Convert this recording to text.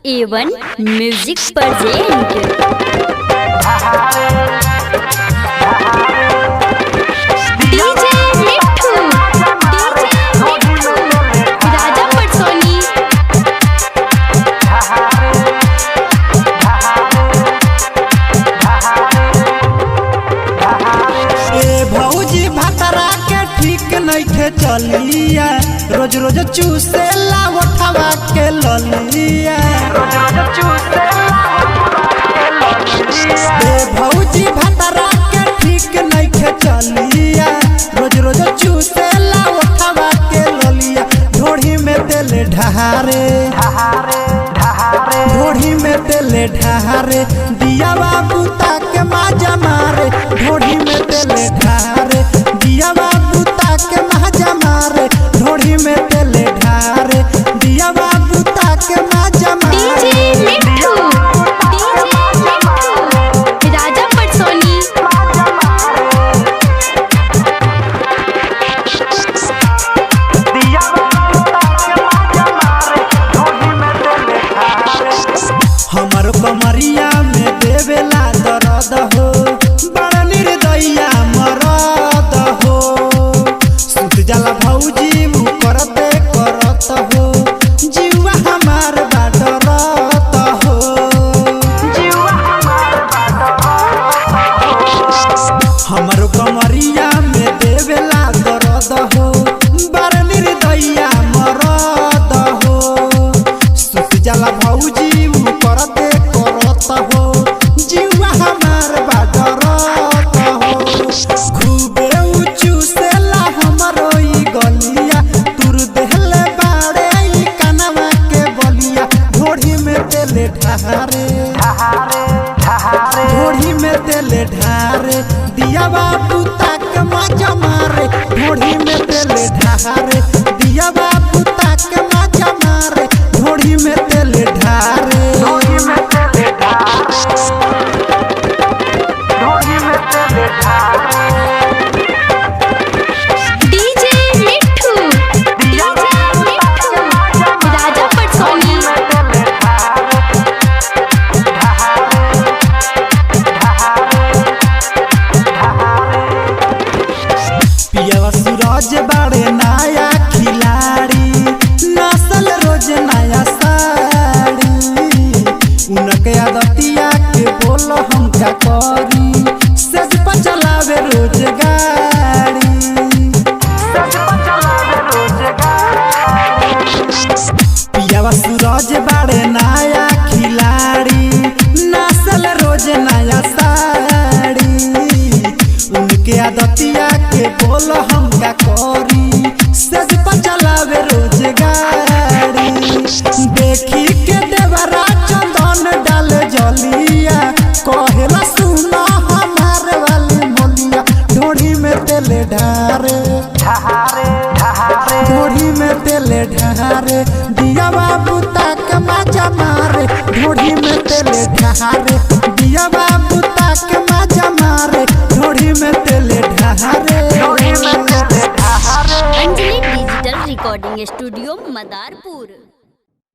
A1 music present. DJ मिट्ठू राजा पटसोनी। ए भौजी भतरा के ठीक नइखे चलिया, रोज रोज चूसे लावठवा के ललिया। ए भौजी भतरा के ठीक नइखे चलिया, रोज रोज चूसे लावठवा के ललिया। ढोढ़ी में तेल ढहारे ढोढ़ी में तेल ढहारे, दिया बाबू ताके माजा मारे। ढोढ़ी में तेल ढारे, दिया बाबू ताके माजा मारे। ढोढ़ी में तेल ढारे, दिया बाबू ताके माजा मारे। डीजे मिट्ठू राजा पटसोनी। हमर कमरिया में देवेला दर्द हो, बड़ा निर्दया मरद हो। सुत जाला भौजी मुँह करते करत हो, जीवा हमार बाडरत हो। हमर कमरिया में देवेला दर्द हो, बड़ा निर्दया मरद हो। सुत जाला भौजी मुँह करते करत हो, जीवा हमार बाडरत हो। खूबे ऊँचू से ला हमरो ई गलिया, तुर देहले बाड़े ई कनवा के बलिया। ढोढ़ी में तेल ढारे ढोढ़ी में तेल ढारे, दिया बाबू ताक माजा मारे। ढोढ़ी में तेल ढारे, दिया बाबू ताक माजा मारे। ढोढ़ी में तेल ढारे डीजे मिट्ठू राजा पटसोनी। पियावा सूरज बाड़े नया खिलाड़ी, नसल रोज नया साड़ी। उनके आदतिया के बोलो हम क्या करी, सज पर चलावे रोज गाड़ी। पियावा सूरज बाड़े नया खिलाड़ी, नसल रोज नया साड़ी। उनके आदतिया के बोलो हम क्या करी, सज पर चलावे रोज गाड़ी। देखी के देवरा चंदन डाल जलिया, कहेला सुना हमारे वाली मोलिया। ढोढ़ी में तेल ढारे ढोढ़ी में तेल ढारे, दिया बाबू ताक माजा मारे। ढोढ़ी में तेल ढारे,